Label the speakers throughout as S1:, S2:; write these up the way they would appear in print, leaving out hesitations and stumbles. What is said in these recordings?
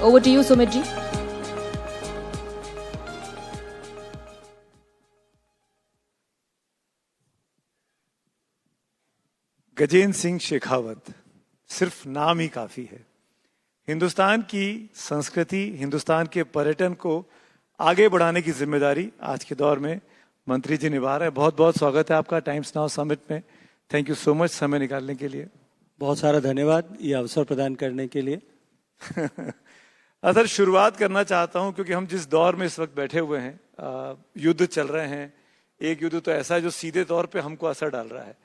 S1: Over to you, Sumit ji.
S2: Gajendra Singh Shekhawat सिर्फ नाम ही काफी है। हिंदुस्तान की संस्कृति, हिंदुस्तान के पर्यटन को आगे बढ़ाने की जिम्मेदारी आज के दौर में मंत्री जी निभा रहे हैं। बहुत बहुत स्वागत है आपका टाइम्स नाउ समिट में। थैंक यू सो मच समय निकालने के लिए।
S3: बहुत सारा धन्यवाद ये अवसर प्रदान करने के लिए।
S2: सर, शुरुआत करना चाहता हूं क्योंकि हम जिस दौर में इस वक्त बैठे हुए हैं, युद्ध चल रहे हैं। एक युद्ध तो ऐसा है जो सीधे तौर पे हमको असर डाल रहा है।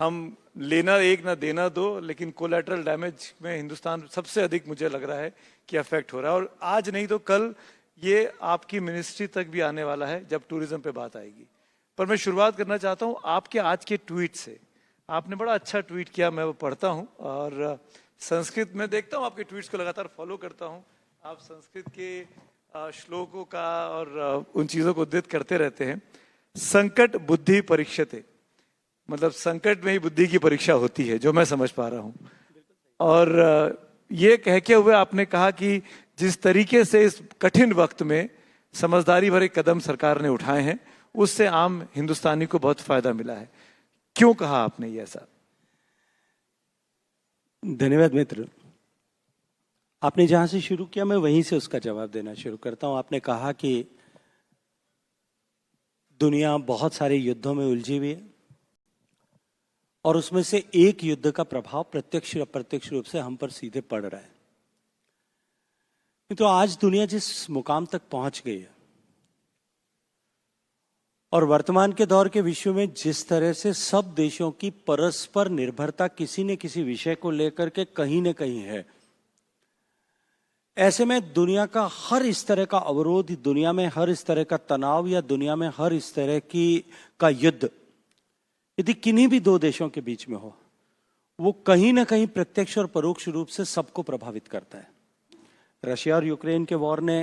S2: हम लेना एक ना देना दो, लेकिन कोलैटरल डैमेज में हिंदुस्तान सबसे अधिक मुझे लग रहा है कि अफेक्ट हो रहा है। और आज नहीं तो कल ये आपकी मिनिस्ट्री तक भी आने वाला है जब टूरिज्म पे बात आएगी। पर मैं शुरुआत करना चाहता हूँ आपके आज के ट्वीट से। आपने बड़ा अच्छा ट्वीट किया, मैं वो पढ़ता हूँ और संस्कृत में देखता हूँ, आपके ट्वीट्स को लगातार फॉलो करता हूँ। आप संस्कृत के श्लोकों का और उन चीज़ों को उद्धृत करते रहते हैं। संकट बुद्धि परीक्षते, मतलब संकट में ही बुद्धि की परीक्षा होती है, जो मैं समझ पा रहा हूँ। और ये कह के हुए आपने कहा कि जिस तरीके से इस कठिन वक्त में समझदारी भरे कदम सरकार ने उठाए हैं, उससे आम हिंदुस्तानी को बहुत फायदा मिला है। क्यों कहा आपने ये ऐसा?
S3: धन्यवाद मित्र। आपने जहां से शुरू किया मैं वहीं से उसका जवाब देना शुरू करता हूं। आपने कहा कि दुनिया बहुत सारे युद्धों में उलझी हुई है और उसमें से एक युद्ध का प्रभाव प्रत्यक्ष या अप्रत्यक्ष रूप से हम पर सीधे पड़ रहा है। तो आज दुनिया जिस मुकाम तक पहुंच गई है और वर्तमान के दौर के विश्व में जिस तरह से सब देशों की परस्पर निर्भरता किसी न किसी विषय को लेकर के कहीं न कहीं है, ऐसे में दुनिया का हर इस तरह का अवरोध, दुनिया में हर इस तरह का तनाव या दुनिया में हर इस तरह की का युद्ध यदि किन्हीं भी दो देशों के बीच में हो, वो कहीं ना कहीं प्रत्यक्ष और परोक्ष रूप से सबको प्रभावित करता है। रशिया और यूक्रेन के वॉर ने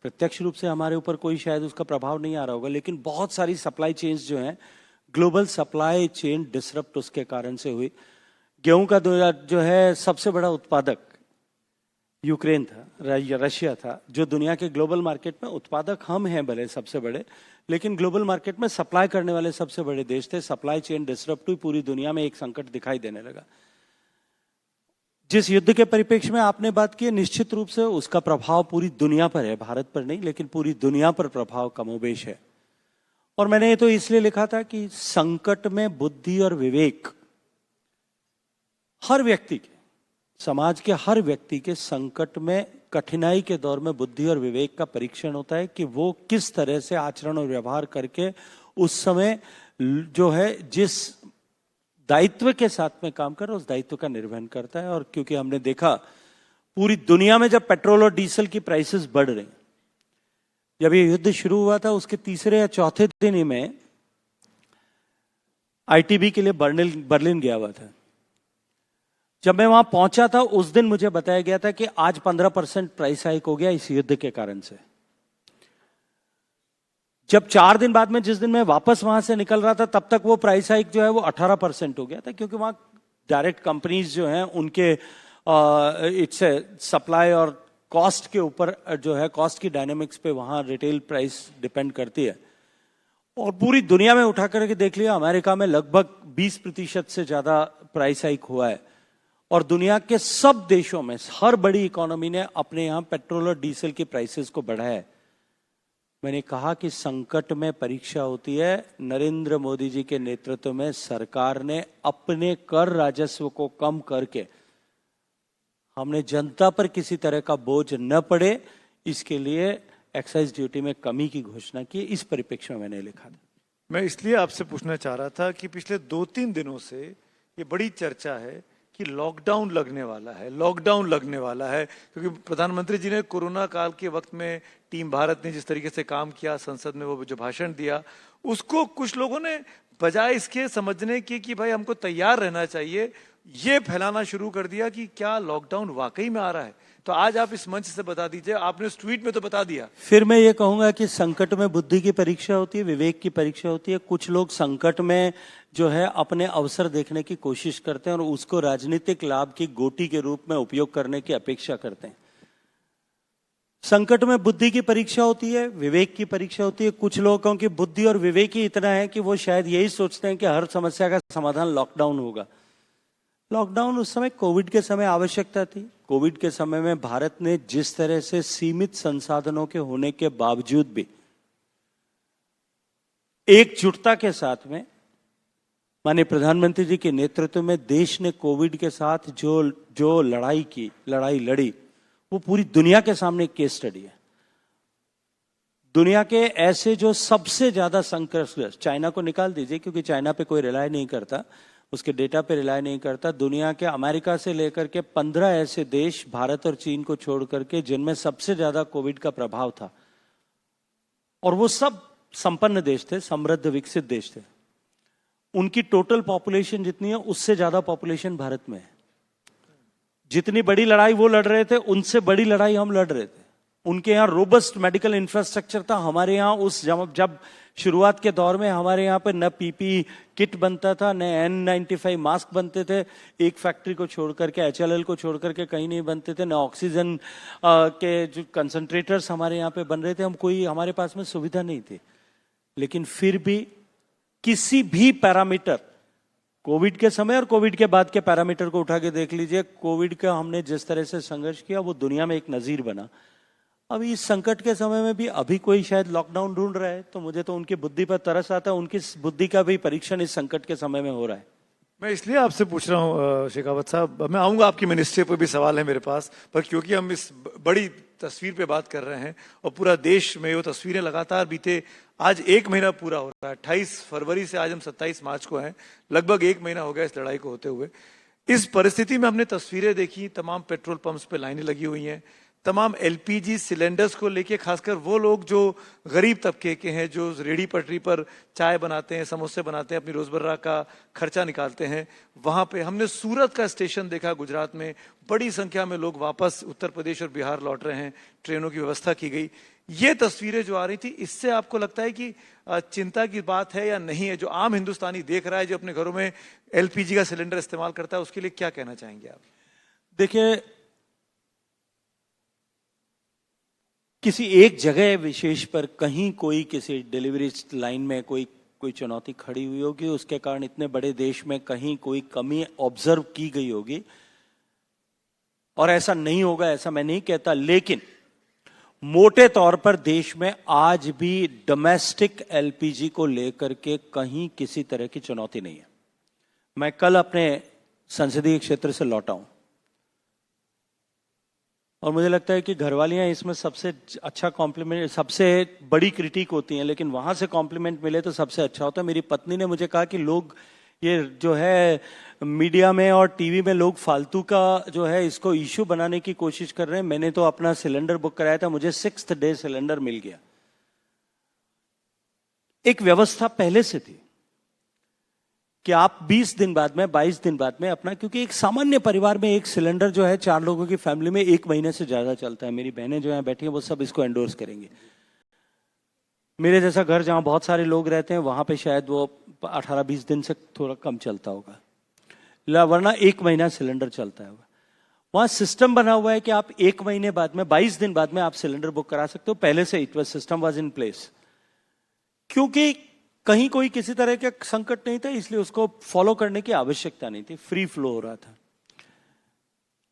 S3: प्रत्यक्ष रूप से हमारे ऊपर कोई शायद उसका प्रभाव नहीं आ रहा होगा, लेकिन बहुत सारी सप्लाई चेन्स जो हैं, ग्लोबल सप्लाई चेन डिसरप्ट उसके कारण से हुई। गेहूं का जो है सबसे बड़ा उत्पादक यूक्रेन था, रशिया था, जो दुनिया के ग्लोबल मार्केट में उत्पादक हम हैं भले सबसे बड़े, लेकिन ग्लोबल मार्केट में सप्लाई करने वाले सबसे बड़े देश थे। सप्लाई चेन डिसरप्ट हुई, पूरी दुनिया में एक संकट दिखाई देने लगा। जिस युद्ध के परिप्रेक्ष्य में आपने बात की, निश्चित रूप से उसका प्रभाव पूरी दुनिया पर है, भारत पर नहीं, लेकिन पूरी दुनिया पर प्रभाव कमोबेश है। और मैंने ये तो इसलिए लिखा था कि संकट में बुद्धि और विवेक हर व्यक्ति के, समाज के हर व्यक्ति के संकट में, कठिनाई के दौर में बुद्धि और विवेक का परीक्षण होता है कि वो किस तरह से आचरण और व्यवहार करके उस समय जो है जिस दायित्व के साथ में काम कर उस दायित्व का निर्वहन करता है। और क्योंकि हमने देखा पूरी दुनिया में जब पेट्रोल और डीजल की प्राइसेस बढ़ रही, जब ये युद्ध शुरू हुआ था उसके तीसरे या चौथे दिन ही में आईटीबी के लिए बर्लिन गया हुआ था। जब मैं वहां पहुंचा था उस दिन मुझे बताया गया था कि आज 15% प्राइस हाइक हो गया इस युद्ध के कारण से। जब 4 दिन बाद में, जिस दिन मैं वापस वहां से निकल रहा था, तब तक वो प्राइस हाइक जो है वो 18% हो गया था, क्योंकि वहां डायरेक्ट कंपनीज जो हैं उनके इट्स सप्लाई और कॉस्ट के ऊपर जो है, कॉस्ट की डायनेमिक्स पे वहां रिटेल प्राइस डिपेंड करती है। और पूरी दुनिया में उठा करके देख लिया, अमेरिका में लगभग 20% से ज्यादा प्राइस हाइक हुआ है। और दुनिया के सब देशों में हर बड़ी इकोनॉमी ने अपने यहां पेट्रोल और डीजल की प्राइसेस को बढ़ाया है। मैंने कहा कि संकट में परीक्षा होती है। नरेंद्र मोदी जी के नेतृत्व में सरकार ने अपने कर राजस्व को कम करके हमने जनता पर किसी तरह का बोझ न पड़े, इसके लिए एक्साइज ड्यूटी में कमी की घोषणा की। इस परिप्रेक्ष्य में मैंने लिखा था।
S2: मैं इसलिए आपसे पूछना चाह रहा था कि पिछले 2-3 दिनों से ये बड़ी चर्चा है कि लॉकडाउन लगने वाला है, लॉकडाउन लगने वाला है, क्योंकि प्रधानमंत्री जी ने कोरोना काल के वक्त में टीम भारत ने जिस तरीके से काम किया, संसद में वो जो भाषण दिया, उसको कुछ लोगों ने बजाय इसके समझने की कि भाई हमको तैयार रहना चाहिए, ये फैलाना शुरू कर दिया कि क्या लॉकडाउन वाकई में आ रहा है। तो आज आप इस मंच से बता दीजिए, आपने उस ट्वीट में तो बता दिया।
S3: फिर मैं ये कहूंगा कि संकट में बुद्धि की परीक्षा होती है, विवेक की परीक्षा होती है। कुछ लोग संकट में जो है अपने अवसर देखने की कोशिश करते हैं और उसको राजनीतिक लाभ की गोटी के रूप में उपयोग करने की अपेक्षा करते हैं। संकट में बुद्धि की परीक्षा होती है, विवेक की परीक्षा होती है। कुछ लोगों की बुद्धि और विवेक ही इतना है कि वो शायद यही सोचते हैं कि हर समस्या का समाधान लॉकडाउन होगा। लॉकडाउन उस समय कोविड के समय आवश्यकता थी। कोविड के समय में भारत ने जिस तरह से सीमित संसाधनों के होने के बावजूद भी एकजुटता के साथ में माननीय प्रधानमंत्री जी के नेतृत्व में देश ने कोविड के साथ जो लड़ाई लड़ी, वो पूरी दुनिया के सामने एक केस स्टडी है। दुनिया के ऐसे जो सबसे ज्यादा संकटग्रस्त, चाइना को निकाल दीजिए क्योंकि चाइना पे कोई रिलाय नहीं करता, उसके डेटा पे रिलाय नहीं करता। दुनिया के अमेरिका से लेकर के 15 ऐसे देश, भारत और चीन को छोड़ करके, जिनमें सबसे ज्यादा कोविड का प्रभाव था, और वो सब संपन्न देश थे, समृद्ध विकसित देश थे। उनकी टोटल पॉपुलेशन जितनी है उससे ज्यादा पॉपुलेशन भारत में है। जितनी बड़ी लड़ाई वो लड़ रहे थे, उनसे बड़ी लड़ाई हम लड़ रहे थे। उनके यहाँ रोबस्ट मेडिकल इंफ्रास्ट्रक्चर था, हमारे यहाँ उस जब शुरुआत के दौर में हमारे यहाँ पे न पीपी किट बनता था, न N95 मास्क बनते थे। एक फैक्ट्री को छोड़ करके, HLL को छोड़ करके कहीं नहीं बनते थे। न ऑक्सीजन के जो कंसंट्रेटर्स हमारे यहाँ पे बन रहे थे। हमारे पास में सुविधा नहीं थी। लेकिन फिर भी किसी भी पैरामीटर, कोविड के समय और कोविड के बाद के पैरामीटर को उठा के देख लीजिए, कोविड का हमने जिस तरह से संघर्ष किया वो दुनिया में एक नजीर बना। अब इस संकट के समय में भी अभी कोई शायद लॉकडाउन ढूंढ रहा है, तो मुझे तो उनकी बुद्धि पर तरस आता है। उनकी बुद्धि का भी परीक्षण इस संकट के समय में हो रहा है।
S2: मैं इसलिए आपसे पूछ रहा हूँ शेखावत साहब, मैं आऊंगा आपकी मिनिस्ट्री पर भी सवाल है मेरे पास, पर क्योंकि हम इस बड़ी तस्वीर पे बात कर रहे हैं और पूरा देश में वो तस्वीरें लगातार बीते, आज 1 महीना पूरा हो रहा है। 28 फरवरी से आज हम 27 मार्च को हैं, लगभग 1 महीना हो गया इस लड़ाई को होते हुए। इस परिस्थिति में हमने तस्वीरें देखी, तमाम पेट्रोल पंप्स पे लाइनें लगी हुई हैं, तमाम LPG सिलेंडर्स को लेके, खासकर वो लोग जो गरीब तबके के हैं, जो रेडी पटरी पर चाय बनाते हैं, समोसे बनाते हैं, अपनी रोजमर्रा का खर्चा निकालते हैं, वहां पे हमने सूरत का स्टेशन देखा। गुजरात में बड़ी संख्या में लोग वापस उत्तर प्रदेश और बिहार लौट रहे हैं, ट्रेनों की व्यवस्था की गई। ये तस्वीरें जो आ रही थी, इससे आपको लगता है कि चिंता की बात है या नहीं है? जो आम हिंदुस्तानी देख रहा है, जो अपने घरों में LPG का सिलेंडर इस्तेमाल करता है, उसके लिए क्या कहना चाहेंगे आप?
S3: देखिए, किसी एक जगह विशेष पर कहीं कोई किसी डिलीवरी लाइन में कोई चुनौती खड़ी हुई होगी, उसके कारण इतने बड़े देश में कहीं कोई कमी ऑब्जर्व की गई होगी, और ऐसा नहीं होगा ऐसा मैं नहीं कहता। लेकिन मोटे तौर पर देश में आज भी डोमेस्टिक LPG को लेकर के कहीं किसी तरह की चुनौती नहीं है। मैं कल अपने संसदीय क्षेत्र से लौटा हूं और मुझे लगता है कि घरवालियां इसमें सबसे अच्छा कॉम्प्लीमेंट, सबसे बड़ी क्रिटिक होती हैं, लेकिन वहां से कॉम्प्लीमेंट मिले तो सबसे अच्छा होता है। मेरी पत्नी ने मुझे कहा कि लोग ये जो है मीडिया में और टीवी में लोग फालतू का जो है इसको इशू बनाने की कोशिश कर रहे हैं। मैंने तो अपना सिलेंडर बुक कराया था, मुझे 6th डे सिलेंडर मिल गया। एक व्यवस्था पहले से थी कि आप 20 दिन बाद में, 22 दिन बाद में अपना, क्योंकि एक सामान्य परिवार में एक सिलेंडर जो है 4 लोगों की फैमिली में 1 महीने से ज्यादा चलता है। मेरी बहनें जो यहाँ बैठी हैं वो सब इसको एंडोर्स करेंगे। मेरे जैसा घर जहां बहुत सारे लोग रहते हैं वहां पे शायद वो 18-20 दिन से थोड़ा कम चलता होगा, वरना 1 महीना सिलेंडर चलता है। वहां सिस्टम बना हुआ है कि आप 1 महीने बाद में, 22 दिन बाद में आप सिलेंडर बुक करा सकते हो। पहले से it was, system was in place, क्योंकि कहीं कोई किसी तरह का संकट नहीं था, इसलिए उसको फॉलो करने की आवश्यकता नहीं थी, फ्री फ्लो हो रहा था।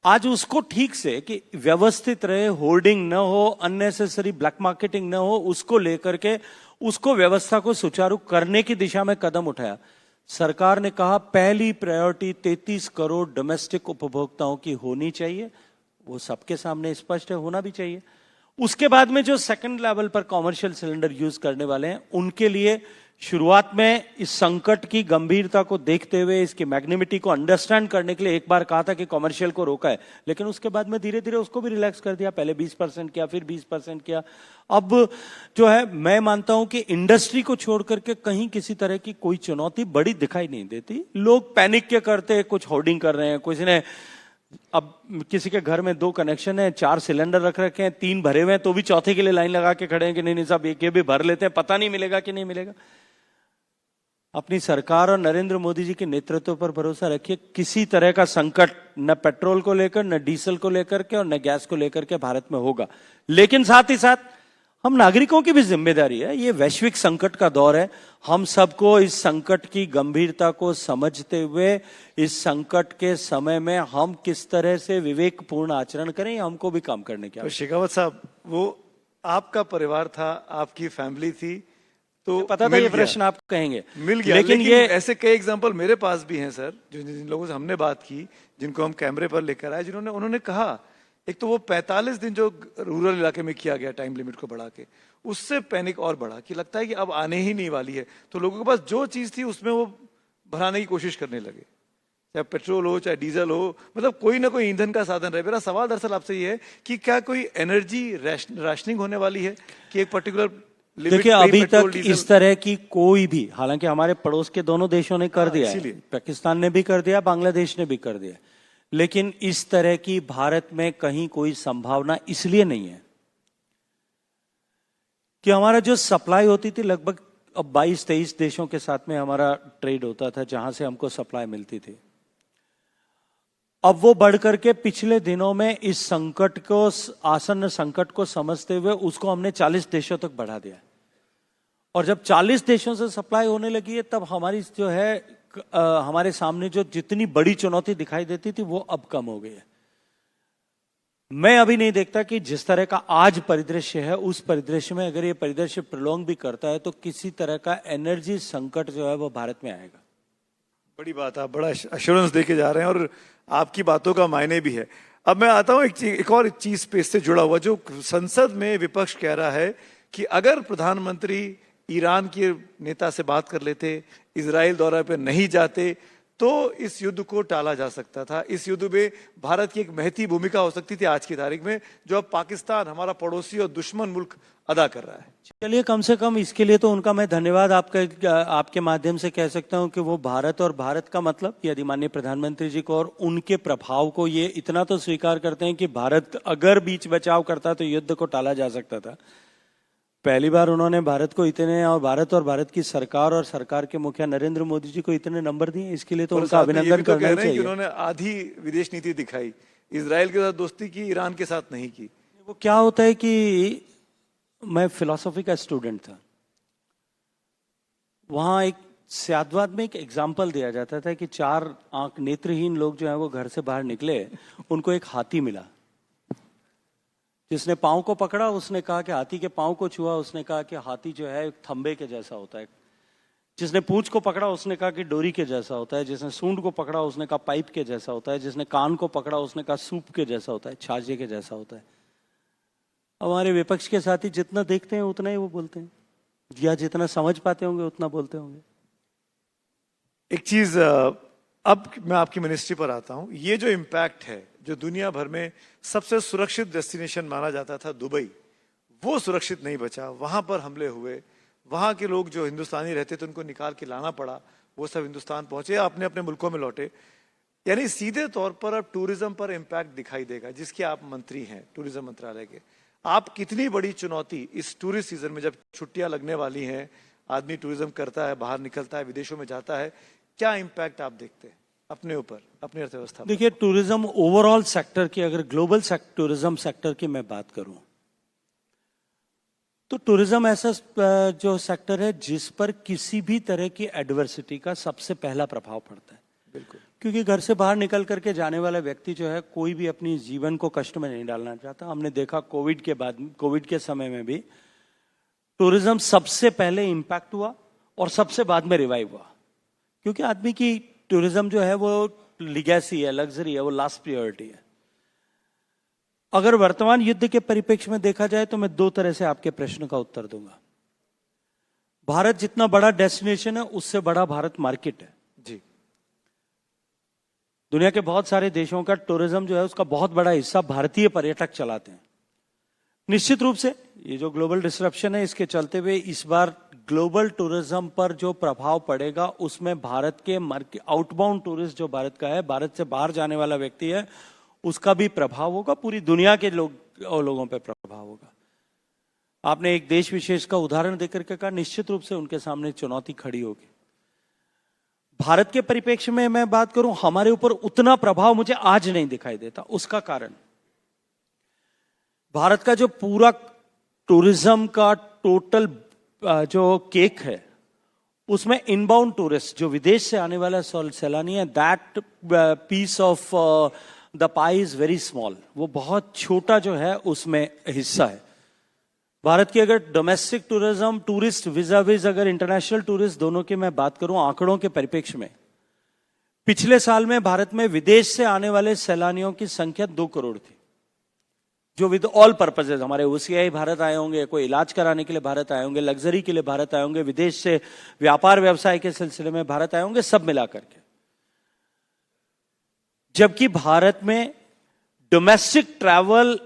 S3: आज उसको ठीक से कि व्यवस्थित रहे, होर्डिंग न हो, अननेसेसरी ब्लैक मार्केटिंग न हो, उसको लेकर के उसको व्यवस्था को सुचारू करने की दिशा में कदम उठाया। सरकार ने कहा पहली प्रायोरिटी 33 करोड़ डोमेस्टिक उपभोक्ताओं की होनी चाहिए, वो सबके सामने स्पष्ट है, होना भी चाहिए। उसके बाद में जो सेकंड लेवल पर कॉमर्शियल सिलेंडर यूज करने वाले हैं उनके लिए शुरुआत में इस संकट की गंभीरता को देखते हुए, इसकी मैग्निमिटी को अंडरस्टैंड करने के लिए एक बार कहा था कि कॉमर्शियल को रोका है, लेकिन उसके बाद में धीरे धीरे उसको भी रिलैक्स कर दिया। पहले 20% किया, फिर 20% किया। अब जो है मैं मानता हूं कि इंडस्ट्री को छोड़ करके कहीं किसी तरह की कोई चुनौती बड़ी दिखाई नहीं देती। लोग पैनिक के करते, कुछ होर्डिंग कर रहे हैं, किसी ने, अब किसी के घर में 2 कनेक्शन है, 4 सिलेंडर रख रखे हैं, 3 भरे हुए हैं, तो भी चौथे के लिए लाइन लगा के खड़े हैं कि नहीं नहीं साहब एक ये भी भर लेते हैं, पता नहीं मिलेगा कि नहीं मिलेगा। अपनी सरकार और नरेंद्र मोदी जी के नेतृत्व पर भरोसा रखिए, किसी तरह का संकट न पेट्रोल को लेकर, न डीजल को लेकर के और न गैस को लेकर के भारत में होगा। लेकिन साथ ही साथ हम नागरिकों की भी जिम्मेदारी है, ये वैश्विक संकट का दौर है, हम सबको इस संकट की गंभीरता को समझते हुए इस संकट के समय में हम किस तरह से विवेकपूर्ण आचरण करें, हमको भी काम करने की
S2: तो शेखावत साहब, वो आपका परिवार था, आपकी फैमिली थी, तो
S3: पता था
S2: मिल
S3: ये
S2: गया।
S3: प्रश्न आप कहेंगे,
S2: मिल गया।
S3: लेकिन ये
S2: ऐसे कई एग्जांपल मेरे पास भी हैं सर, जिन लोगों से हमने बात की, जिनको हम कैमरे पर लेकर आए, उन्होंने कहा, एक तो वो 45 दिन जो रूरल इलाके में किया गया टाइम लिमिट को बढ़ा के, उससे पैनिक और बढ़ा कि लगता है कि अब आने ही नहीं वाली है, तो लोगों के पास जो चीज थी उसमें वो भराने की कोशिश करने लगे, चाहे पेट्रोल हो चाहे डीजल हो, मतलब कोई ना कोई ईंधन का साधन रहे। मेरा सवाल दरअसल आपसे ये है कि क्या कोई एनर्जी राशनिंग होने वाली है कि एक पर्टिकुलर लिमिट?
S3: देखिए, अभी तक इस तरह की कोई भी, हालांकि हमारे पड़ोस के दोनों देशों ने कर दिया है, पाकिस्तान ने भी कर दिया, बांग्लादेश ने भी कर दिया, लेकिन इस तरह की भारत में कहीं कोई संभावना इसलिए नहीं है कि हमारा जो सप्लाई होती थी, लगभग अब 22-23 देशों के साथ में हमारा ट्रेड होता था, जहां से हमको सप्लाई मिलती थी। अब वो बढ़ करके पिछले दिनों में इस संकट को, आसन्न संकट को समझते हुए उसको हमने 40 देशों तक बढ़ा दिया। और जब 40 देशों से सप्लाई होने लगी है, तब हमारी जो है हमारे सामने जो जितनी बड़ी चुनौती दिखाई देती थी वो अब कम हो गई है। मैं अभी नहीं देखता कि जिस तरह का आज परिदृश्य है, उस परिदृश्य में अगर ये परिदृश्य प्रलोंग भी करता है तो किसी तरह का एनर्जी संकट जो है वो भारत में आएगा।
S2: बड़ी बात, आप बड़ा अश्योरेंस देके जा रहे हैं और आपकी बातों का मायने भी है। अब मैं आता हूं एक और चीज पे इससे जुड़ा हुआ, जो संसद में विपक्ष कह रहा है कि अगर प्रधानमंत्री ईरान के नेता से बात कर लेते, इजराइल दौरे पे नहीं जाते, तो इस युद्ध को टाला जा सकता था। इस युद्ध में भारत की एक महती भूमिका हो सकती थी आज की तारीख में, जो अब पाकिस्तान, हमारा पड़ोसी और दुश्मन मुल्क, अदा कर रहा है।
S3: चलिए, कम से कम इसके लिए तो उनका मैं धन्यवाद आपके माध्यम से कह सकता हूं कि वो भारत और भारत का मतलब, यदि माननीय प्रधानमंत्री जी को और उनके प्रभाव को ये इतना तो स्वीकार करते हैं कि भारत अगर बीच बचाव करता तो युद्ध को टाला जा सकता था। पहली बार उन्होंने भारत को इतने, और भारत की सरकार और सरकार के मुखिया नरेंद्र मोदी जी को इतने नंबर दिए, इसके लिए तो उनका अभिनंदन करना चाहिए।
S2: उन्होंने आधी विदेश नीति दिखाई, इजराइल के साथ दोस्ती की, ईरान के साथ नहीं की।
S3: वो क्या होता है कि मैं फिलॉसफी का स्टूडेंट था, वहां एक स्यादवाद में एक एग्जाम्पल दिया जाता था कि 4 आंख नेत्रहीन लोग जो है वो घर से बाहर निकले, उनको एक हाथी मिला। जिसने पांव को पकड़ा उसने कहा कि हाथी के पांव को छुआ, उसने कहा कि हाथी जो है एक थंबे के जैसा होता है। जिसने पूंछ को पकड़ा उसने कहा कि डोरी के जैसा होता है। जिसने सूंड को पकड़ा उसने कहा पाइप के जैसा होता है। जिसने कान को पकड़ा उसने कहा सूप के जैसा होता है, छाजे के जैसा होता है। हमारे विपक्ष के साथी जितना देखते हैं उतना ही वो बोलते हैं, या जितना समझ पाते होंगे उतना बोलते होंगे।
S2: एक चीज, अब मैं आपकी मिनिस्ट्री पर आता हूं। ये जो इम्पैक्ट है, जो दुनिया भर में सबसे सुरक्षित डेस्टिनेशन माना जाता था दुबई, वो सुरक्षित नहीं बचा। वहां पर हमले हुए, वहां के लोग जो हिंदुस्तानी रहते थे उनको निकाल के लाना पड़ा, वो सब हिंदुस्तान पहुंचे, अपने अपने मुल्कों में लौटे। यानी सीधे तौर पर अब टूरिज्म पर इम्पैक्ट दिखाई देगा, जिसके आप मंत्री हैं टूरिज्म मंत्रालय के। आप कितनी बड़ी चुनौती इस टूरिस्ट सीजन में, जब छुट्टियां लगने वाली हैं, आदमी टूरिज्म करता है, बाहर निकलता है, विदेशों में जाता है, क्या इम्पैक्ट आप देखते हैं अपने ऊपर, अपनी अर्थव्यवस्था?
S3: देखिए, टूरिज्म ओवरऑल सेक्टर की, अगर ग्लोबल टूरिज्म सेक्टर की मैं बात करूं तो टूरिज्म ऐसा जो सेक्टर है जिस पर किसी भी तरह की एडवर्सिटी का सबसे पहला प्रभाव पड़ता है।
S2: बिल्कुल,
S3: क्योंकि घर से बाहर निकल करके जाने वाला व्यक्ति जो है, कोई भी अपनी जीवन को कष्ट में नहीं डालना चाहता। हमने देखा कोविड के बाद, कोविड के समय में भी टूरिज्म सबसे पहले इंपैक्ट हुआ और सबसे बाद में रिवाइव हुआ, क्योंकि आदमी की टूरिज्म जो है वो लिगेसी है, लग्जरी है, वो लास्ट प्रायोरिटी है। अगर वर्तमान युद्ध के परिप्रेक्ष्य में देखा जाए तो मैं 2 तरह से आपके प्रश्न का उत्तर दूंगा। भारत जितना बड़ा डेस्टिनेशन है, उससे बड़ा भारत मार्केट है
S2: जी।
S3: दुनिया के बहुत सारे देशों का टूरिज्म जो है उसका बहुत बड़ा हिस्सा भारतीय पर्यटक चलाते हैं। निश्चित रूप से ये जो ग्लोबल डिसरप्शन है, इसके चलते हुए इस बार ग्लोबल टूरिज्म पर जो प्रभाव पड़ेगा उसमें भारत के आउटबाउंड टूरिस्ट जो भारत का है, भारत से बाहर जाने वाला व्यक्ति है, उसका भी प्रभाव होगा, पूरी दुनिया के लोगों पर प्रभाव होगा। आपने एक देश विशेष का उदाहरण देकर के कहा, निश्चित रूप से उनके सामने चुनौती खड़ी होगी। भारत के परिप्रेक्ष्य में मैं बात करूं, हमारे ऊपर उतना प्रभाव मुझे आज नहीं दिखाई देता। उसका कारण भारत का जो पूरा टूरिज्म का टोटल जो केक है, उसमें इनबाउंड टूरिस्ट जो विदेश से आने वाला सैलानी है, that piece of the pie is very small. वो बहुत छोटा जो है उसमें हिस्सा है। भारत की अगर डोमेस्टिक टूरिज्म, टूरिस्ट विजाविज अगर इंटरनेशनल टूरिस्ट, दोनों की मैं बात करूं आंकड़ों के परिप्रेक्ष्य में, पिछले साल में भारत में विदेश से आने वाले सैलानियों की संख्या 2 करोड़ थी, जो विद ऑल पर्पजेज, हमारे ओसीआई भारत आए होंगे, कोई इलाज कराने के लिए भारत आए होंगे, लग्जरी के लिए भारत आए होंगे, विदेश से व्यापार व्यवसाय के सिलसिले में भारत आए होंगे, सब मिला करके। जबकि भारत में डोमेस्टिक ट्रैवल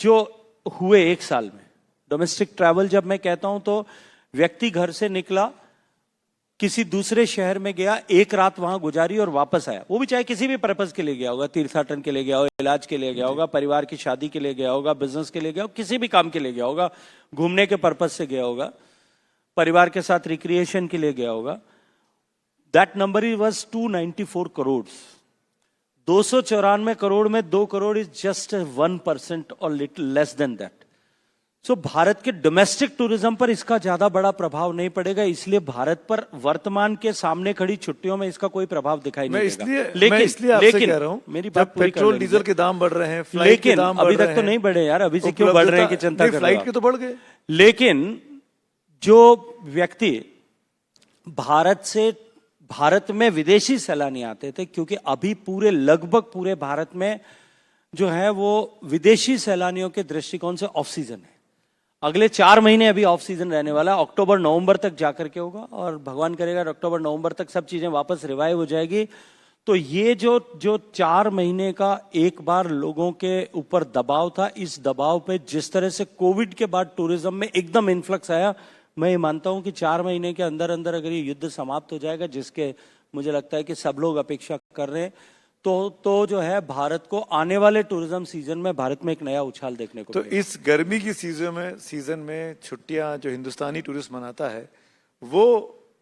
S3: जो हुए एक साल में, डोमेस्टिक ट्रैवल जब मैं कहता हूं तो व्यक्ति घर से निकला, किसी दूसरे शहर में गया, एक रात वहां गुजारी और वापस आया, वो भी चाहे किसी भी पर्पज के लिए गया होगा, तीर्थाटन के लिए गया होगा, इलाज के लिए गया होगा, परिवार की शादी के लिए गया होगा, बिजनेस के लिए गया होगा, किसी भी काम के लिए गया होगा, घूमने के पर्पज से गया होगा, परिवार के साथ रिक्रिएशन के लिए गया होगा। That number was 294 crore. 294 crore में 2 करोड़ इज जस्ट 1% और लिटिल लेस देन दैट। सो भारत के डोमेस्टिक टूरिज्म पर इसका ज्यादा बड़ा प्रभाव नहीं पड़ेगा, इसलिए भारत पर वर्तमान के सामने खड़ी छुट्टियों में इसका कोई प्रभाव दिखाई नहीं देगा।
S2: मैं इसलिए आपसे कह रहा हूं,
S3: मेरी बात पूरी कर
S2: पेट्रोल डीजल के दाम बढ़ रहे हैं, फ्लाइट के दाम
S3: अभी तक तो नहीं बढ़े यार, अभी से क्यों बढ़ रहे हैं कि चिंता कर रहे हो?
S2: फ्लाइट के तो बढ़ गए।
S3: लेकिन जो व्यक्ति भारत में विदेशी सैलानी आते थे, क्योंकि अभी पूरे लगभग पूरे भारत में जो है वो विदेशी सैलानियों के दृष्टिकोण से ऑफ सीजन है। अगले 4 महीने अभी ऑफ सीजन रहने वाला है, अक्टूबर नवंबर तक जाकर के होगा, और भगवान करेगा अक्टूबर नवंबर तक सब चीजें वापस रिवाइव हो जाएगी। तो ये जो 4 महीने का एक बार लोगों के ऊपर दबाव था, इस दबाव पे जिस तरह से कोविड के बाद टूरिज्म में एकदम इन्फ्लक्स आया, मैं ये मानता हूं कि 4 महीने के अंदर अंदर अगर ये युद्ध समाप्त हो जाएगा, जिसके मुझे लगता है कि सब लोग अपेक्षा कर रहे हैं, तो जो है भारत को आने वाले टूरिज्म सीजन में भारत में एक नया उछाल देखने को मिलेगा।
S2: इस गर्मी की सीजन में छुट्टियां जो हिंदुस्तानी टूरिस्ट मनाता है, वो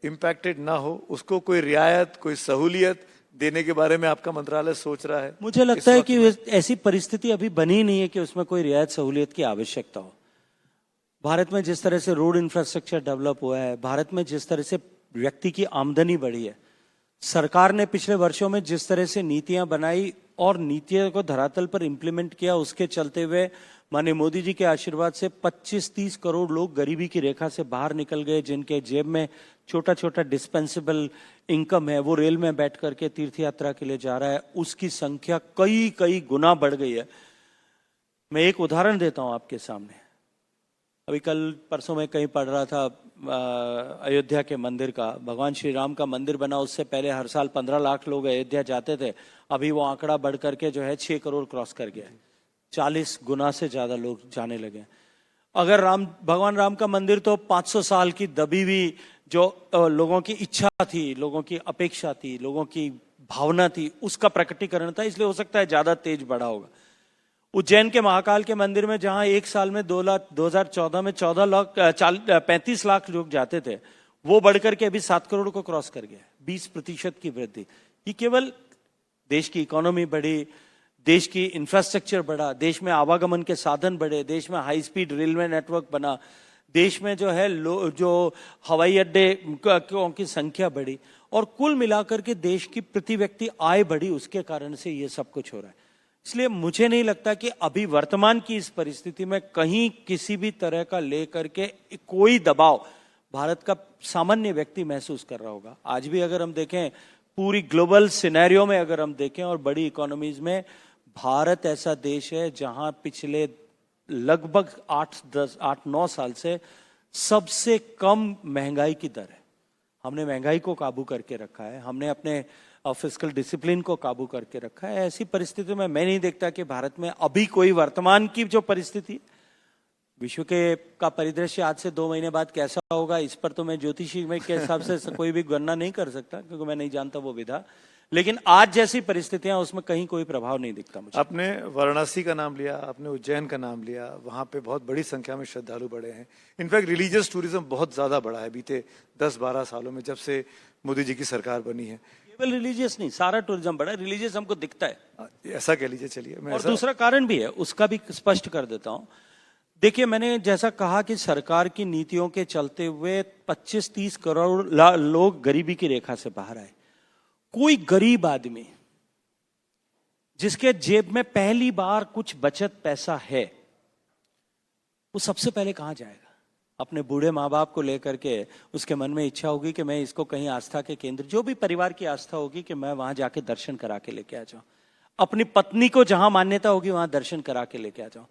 S2: इम्पैक्टेड ना हो, उसको कोई रियायत, कोई सहूलियत देने के बारे में आपका मंत्रालय सोच रहा है?
S3: मुझे लगता है कि ऐसी परिस्थिति अभी बनी नहीं है कि उसमें कोई रियायत सहूलियत की आवश्यकता हो। भारत में जिस तरह से रोड इंफ्रास्ट्रक्चर डेवलप हुआ है, भारत में जिस तरह से व्यक्ति की आमदनी बढ़ी है, सरकार ने पिछले वर्षों में जिस तरह से नीतियां बनाई और नीतियों को धरातल पर इंप्लीमेंट किया, उसके चलते हुए माननीय मोदी जी के आशीर्वाद से 25-30 करोड़ लोग गरीबी की रेखा से बाहर निकल गए, जिनके जेब में छोटा छोटा डिस्पेंसेबल इनकम है, वो रेल में बैठ करके तीर्थ यात्रा के लिए जा रहा है, उसकी संख्या कई गुना बढ़ गई है। मैं एक उदाहरण देता हूं आपके सामने। अभी कल परसों में कहीं पढ़ रहा था अयोध्या के मंदिर का, भगवान श्री राम का मंदिर बना, उससे पहले हर साल 15 लाख लोग अयोध्या जाते थे, अभी वो आंकड़ा बढ़ करके जो है 6 करोड़ क्रॉस कर गया है, 40 गुना से ज्यादा लोग जाने लगे। अगर भगवान राम का मंदिर तो 500 साल की दबी हुई जो लोगों की इच्छा थी, लोगों की अपेक्षा थी, लोगों की भावना थी, उसका प्रकटीकरण था, इसलिए हो सकता है ज्यादा तेज बढ़ा होगा। उज्जैन के महाकाल के मंदिर में जहां एक साल में 2014 में 35 लाख लोग जाते थे, वो बढ़कर के अभी 7 करोड़ को क्रॉस कर गया, 20% की वृद्धि। ये केवल देश की इकोनॉमी बढ़ी, देश की इंफ्रास्ट्रक्चर बढ़ा, देश में आवागमन के साधन बढ़े, देश में हाई स्पीड रेलवे नेटवर्क बना, देश में जो है जो हवाई अड्डे की संख्या बढ़ी, और कुल मिलाकर के देश की प्रति व्यक्ति आय बढ़ी, उसके कारण से ये सब कुछ हो रहा है। इसलिए मुझे नहीं लगता कि अभी वर्तमान की इस परिस्थिति में कहीं किसी भी तरह का लेकर के कोई दबाव भारत का सामान्य व्यक्ति महसूस कर रहा होगा। आज भी अगर हम देखें पूरी ग्लोबल सिनेरियो में, अगर हम देखें और बड़ी इकोनॉमीज में, भारत ऐसा देश है जहां पिछले लगभग 8-9 साल से सबसे कम महंगाई की दर है। हमने महंगाई को काबू करके रखा है, हमने अपने फिस्कल डिसिप्लिन को काबू करके रखा है। ऐसी परिस्थिति में मैं नहीं देखता कि भारत में अभी कोई वर्तमान की जो परिस्थिति, विश्व का परिदृश्य आज से 2 महीने बाद कैसा होगा, इस पर तो मैं ज्योतिषी में के हिसाब से कोई भी गणना नहीं कर सकता, क्योंकि मैं नहीं जानता वो विधा। लेकिन आज जैसी परिस्थितियां उसमें कहीं कोई प्रभाव नहीं दिखता मुझे।
S2: आपने वाराणसी का नाम लिया, आपने उज्जैन का नाम लिया, वहां पे बहुत बड़ी संख्या में श्रद्धालु बढ़े हैं। इनफैक्ट रिलीजियस टूरिज्म बहुत ज्यादा बढ़ा है बीते 10-12 सालों में, जब से मोदी जी की सरकार बनी है।
S3: केवल रिलीजियस नहीं, सारा टूरिज्म बढ़ा है, रिलीजियस हमको दिखता है।
S2: ऐसा कह लीजिए, चलिए मैं
S3: और
S2: ऐसा
S3: दूसरा कारण भी है, उसका भी स्पष्ट कर देता हूं। देखिए, मैंने जैसा कहा कि सरकार की नीतियों के चलते हुए 25-30 करोड़ लोग गरीबी की रेखा से बाहर आए। कोई गरीब आदमी जिसके जेब में पहली बार कुछ बचत पैसा है, वो सबसे पहले कहां जाएगा? अपने बूढ़े माँ बाप को लेकर के उसके मन में इच्छा होगी कि मैं इसको कहीं आस्था के केंद्र, जो भी परिवार की आस्था होगी, कि मैं वहां जाके दर्शन करा के लेके आ जाऊं। अपनी पत्नी को जहां मान्यता होगी वहां दर्शन करा के लेके आ जाऊं।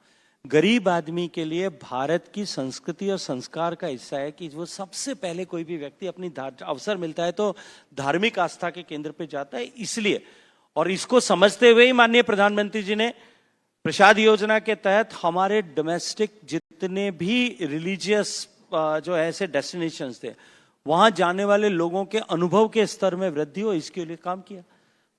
S3: गरीब आदमी के लिए भारत की संस्कृति और संस्कार का हिस्सा है कि वो सबसे पहले, कोई भी व्यक्ति अपनी अवसर मिलता है तो धार्मिक आस्था के केंद्र पे जाता है। इसलिए, और इसको समझते हुए ही माननीय प्रधानमंत्री जी ने प्रसाद योजना के तहत हमारे डोमेस्टिक जितने भी रिलीजियस जो ऐसे डेस्टिनेशंस थे, वहां जाने वाले लोगों के अनुभव के स्तर में वृद्धि हो, इसके लिए काम किया।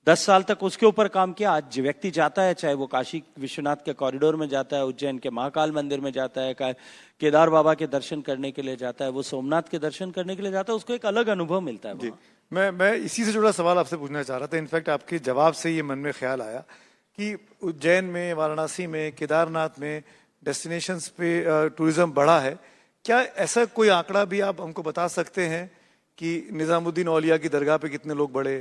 S3: 10 साल तक उसके ऊपर काम किया। आज व्यक्ति जाता है, चाहे वो काशी विश्वनाथ के कॉरिडोर में जाता है, उज्जैन के महाकाल मंदिर में जाता है, केदार बाबा के दर्शन करने के लिए जाता है, वो सोमनाथ के दर्शन करने के लिए जाता है, उसको एक अलग अनुभव मिलता है।
S2: जी, मैं इसी से जुड़ा सवाल आपसे पूछना चाह रहा था। इनफैक्ट आपके जवाब से ये मन में ख्याल आया कि उज्जैन में, वाराणसी में, केदारनाथ में डेस्टिनेशंस पे टूरिज्म बढ़ा है। क्या ऐसा कोई आंकड़ा भी आप हमको बता सकते हैं कि निजामुद्दीन औलिया की दरगाह पे कितने लोग बढ़े,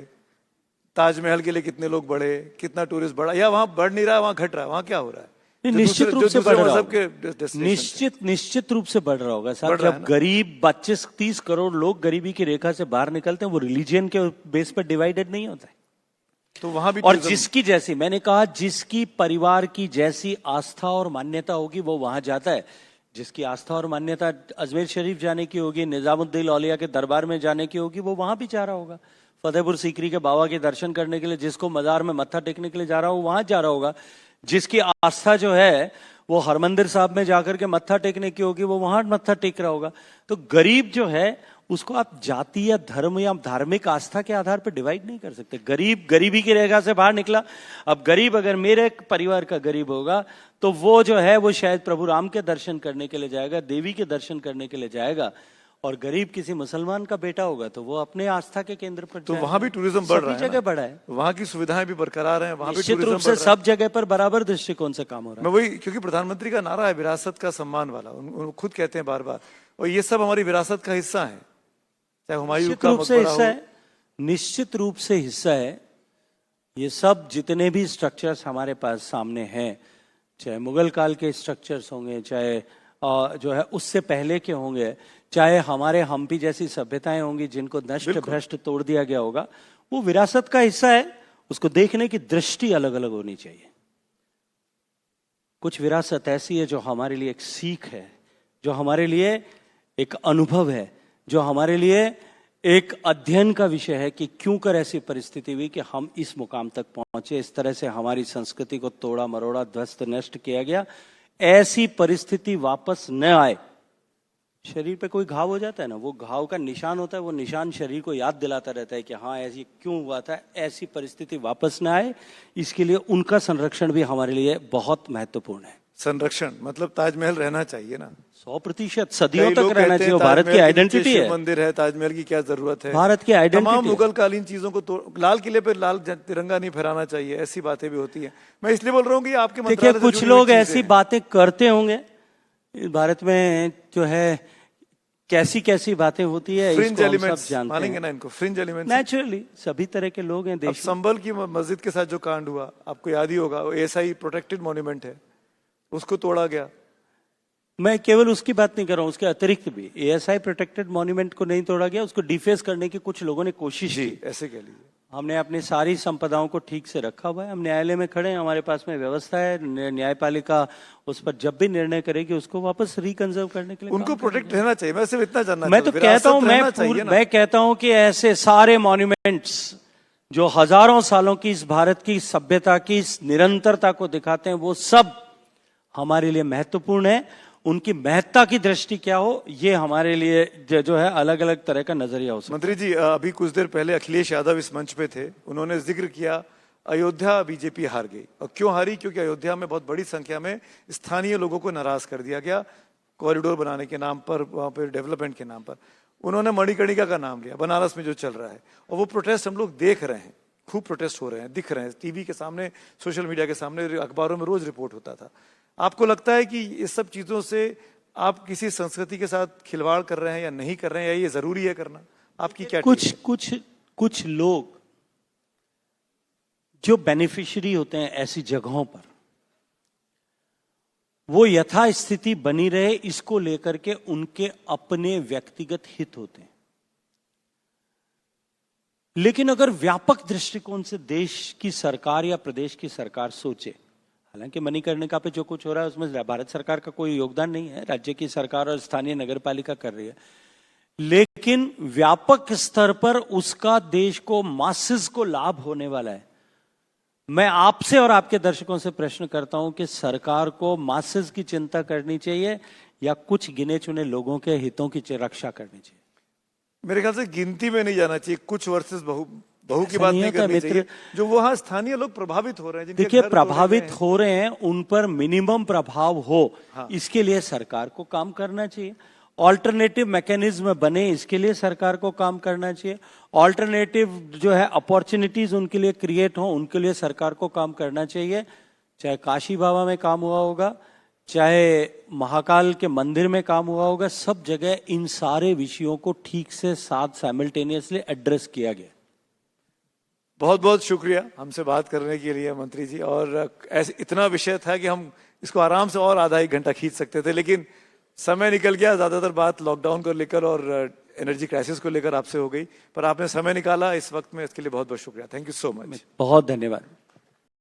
S2: ताजमहल के लिए कितने लोग बढ़े, कितना टूरिस्ट बढ़ा, या वहां बढ़ नहीं रहा, वहां घट रहा है, वहां क्या हो रहा है?
S3: निश्चित रूप से बढ़ रहा होगा।
S2: निश्चित
S3: निश्चित रूप से बढ़ रहा होगा साहब। जब गरीब 25-30 करोड़ लोग गरीबी की रेखा से बाहर निकलते हैं, वो रिलीजियन के बेस पर डिवाइडेड नहीं होता है।
S2: तो वहां भी,
S3: और जिसकी जैसी, मैंने कहा, जिसकी परिवार की जैसी आस्था और मान्यता होगी वो वहां जाता है। जिसकी आस्था और मान्यता अजमेर शरीफ जाने की होगी, निजामुद्दीन औलिया के दरबार में जाने की होगी, वो वहां भी जा रहा होगा। फतेहपुर सीकरी के बाबा के दर्शन करने के लिए, जिसको मजार में मत्था टेकने के लिए जा रहा हो, वहां जा रहा होगा। जिसकी आस्था जो है वो हरमंदिर साहब में जाकर के मत्था टेकने की होगी, वो वहां मत्था टेक रहा होगा। तो गरीब जो है उसको आप जाति या धर्म या धार्मिक आस्था के आधार पर डिवाइड नहीं कर सकते। गरीब गरीबी की रेखा से बाहर निकला। अब गरीब, अगर मेरे परिवार का गरीब होगा तो वो जो है वो शायद प्रभु राम के दर्शन करने के लिए जाएगा, देवी के दर्शन करने के लिए जाएगा। और गरीब किसी मुसलमान का बेटा होगा तो वो अपने आस्था के केंद्र पर
S2: तो वहां भी टूरिज्म बढ़ रहा है,
S3: जगह बढ़ा है,
S2: वहां की सुविधाएं भी बरकरार हैं, वहां भी
S3: निश्चित रूप से सब जगह पर बराबर दृष्टिकोण से काम हो रहा है।
S2: मैं वही, क्योंकि प्रधानमंत्री का नारा है विरासत का सम्मान वाला, उन खुद कहते हैं बार बार, और ये सब हमारी विरासत का हिस्सा है। चाहे हुमायूं का मकबरा हो,
S3: निश्चित रूप से हिस्सा है। ये सब जितने भी स्ट्रक्चर्स हमारे पास सामने हैं, चाहे मुगल काल के स्ट्रक्चर्स होंगे, चाहे जो है उससे पहले के होंगे, चाहे हमारे हम्पी जैसी सभ्यताएं होंगी जिनको नष्ट भ्रष्ट तोड़ दिया गया होगा, वो विरासत का हिस्सा है। उसको देखने की दृष्टि अलग अलग होनी चाहिए। कुछ विरासत ऐसी है जो हमारे लिए एक सीख है, जो हमारे लिए एक अनुभव है, जो हमारे लिए एक अध्ययन का विषय है कि क्यों कर ऐसी परिस्थिति हुई कि हम इस मुकाम तक पहुंचे, इस तरह से हमारी संस्कृति को तोड़ा मरोड़ा, ध्वस्त नष्ट किया गया। ऐसी परिस्थिति वापस न आए। शरीर पे कोई घाव हो जाता है ना, वो घाव का निशान होता है, वो निशान शरीर को याद दिलाता रहता है कि हाँ ऐसी क्यों हुआ था। ऐसी परिस्थिति वापस न आए, इसके लिए उनका संरक्षण भी हमारे लिए बहुत महत्वपूर्ण है।
S2: संरक्षण मतलब ताजमहल रहना चाहिए ना,
S3: 100% सदियों तक रहना चाहिए। भारत की आइडेंटिटी है।
S2: मंदिर है, ताजमहल की क्या जरूरत है?
S3: भारत की आइडेंटिटी।
S2: तमाम मुगल कालीन चीजों को लाल किले पे लाल तिरंगा नहीं फहराना चाहिए, ऐसी बातें भी होती है। मैं इसलिए बोल रहा हूँ कि आपके
S3: देखिए, कुछ लोग ऐसी बातें करते होंगे। भारत में जो है कैसी कैसी बातें होती है,
S2: फ्रिंज
S3: इसको
S2: एलिमेंट्स
S3: सब जानते
S2: मानेंगे
S3: हैं
S2: ना इनको, फ्रिंज एलिमेंट्स।
S3: नेचुरली सभी तरह के लोग हैं देश में।
S2: संभल की मस्जिद के साथ जो कांड हुआ, आपको याद ही होगा, वो एएसआई प्रोटेक्टेड मॉन्यूमेंट है, उसको तोड़ा गया।
S3: मैं केवल उसकी बात नहीं कर रहा हूं, उसके अतिरिक्त भी एएसआई प्रोटेक्टेड मॉन्यूमेंट को नहीं तोड़ा गया, उसको डिफेस करने की कुछ लोगों ने कोशिश की।
S2: ऐसे कह लीजिए।
S3: हमने अपनी सारी संपदाओं को ठीक से रखा हुआ है। हम न्यायालय में खड़े हैं, हमारे पास में व्यवस्था है। न्यायपालिका उस पर जब भी निर्णय करेगी उसको वापस रिकंजर्व करने के लिए
S2: उनको प्रोटेक्ट रहना चाहिए। मैं सिर्फ इतना जानना
S3: मैं तो कहता हूं, मैं कहता हूं कि ऐसे सारे मॉन्यूमेंट्स जो हजारों सालों की इस भारत की सभ्यता की इस निरंतरता को दिखाते हैं, वो सब हमारे लिए महत्वपूर्ण है। उनकी महत्ता की दृष्टि क्या हो, ये हमारे लिए जो है अलग अलग तरह का नजरिया हो सकता
S2: मंत्री जी, अभी कुछ देर पहले अखिलेश यादव इस मंच पे थे, उन्होंने जिक्र किया अयोध्या बीजेपी हार गई। और क्यों हारी? क्योंकि अयोध्या में बहुत बड़ी संख्या में स्थानीय लोगों को नाराज कर दिया गया कॉरिडोर बनाने के नाम पर, वहां पर डेवलपमेंट के नाम पर। उन्होंने मणिकर्णिका का नाम लिया, बनारस में जो चल रहा है, और वो प्रोटेस्ट हम लोग देख रहे हैं, खूब प्रोटेस्ट हो रहे हैं, दिख रहे हैं टीवी के सामने, सोशल मीडिया के सामने, अखबारों में रोज रिपोर्ट होता था। आपको लगता है कि इस सब चीजों से आप किसी संस्कृति के साथ खिलवाड़ कर रहे हैं या नहीं कर रहे हैं, या ये जरूरी है करना? आपकी क्या
S3: कुछ लोग जो बेनिफिशियरी होते हैं ऐसी जगहों पर, वो यथास्थिति बनी रहे इसको लेकर के उनके अपने व्यक्तिगत हित होते हैं। लेकिन अगर व्यापक दृष्टिकोण से देश की सरकार या प्रदेश की सरकार सोचे, हालांकि मणिकर्णिका पे जो कुछ हो रहा है उसमें भारत सरकार का कोई योगदान नहीं है, राज्य की सरकार और स्थानीय नगरपालिका कर रही है, लेकिन व्यापक स्तर पर उसका देश को, मासेस को लाभ होने वाला है। मैं आपसे और आपके दर्शकों से प्रश्न करता हूं कि सरकार को मासेस की चिंता करनी चाहिए या कुछ गिने चुने लोगों के हितों की रक्षा करनी चाहिए?
S2: मेरे ख्याल से गिनती में नहीं जाना चाहिए, कुछ वर्सेस बहु की बात नहीं करनी चाहिए। जो वहां स्थानीय लोग प्रभावित हो रहे हैं,
S3: देखिए, प्रभावित हो रहे हैं, उन पर मिनिमम प्रभाव हो, इसके लिए सरकार को काम करना चाहिए। ऑल्टरनेटिव मैकेनिज्म बने, इसके लिए सरकार को काम करना चाहिए। ऑल्टरनेटिव जो है अपॉर्चुनिटीज उनके लिए क्रिएट हो, उनके लिए सरकार को काम करना चाहिए। चाहे काशी बाबा में काम हुआ होगा, चाहे महाकाल के मंदिर में काम हुआ होगा, सब जगह इन सारे विषयों को ठीक से साथ साइमल्टेनियसली एड्रेस किया गया।
S2: बहुत बहुत शुक्रिया हमसे बात करने के लिए मंत्री जी। और ऐसे इतना विषय था कि हम इसको आराम से और आधा एक घंटा खींच सकते थे, लेकिन समय निकल गया। ज्यादातर बात लॉकडाउन को लेकर और एनर्जी क्राइसिस को लेकर आपसे हो गई, पर आपने समय निकाला इस वक्त में, इसके लिए बहुत बहुत शुक्रिया। Thank you so much.
S3: बहुत धन्यवाद।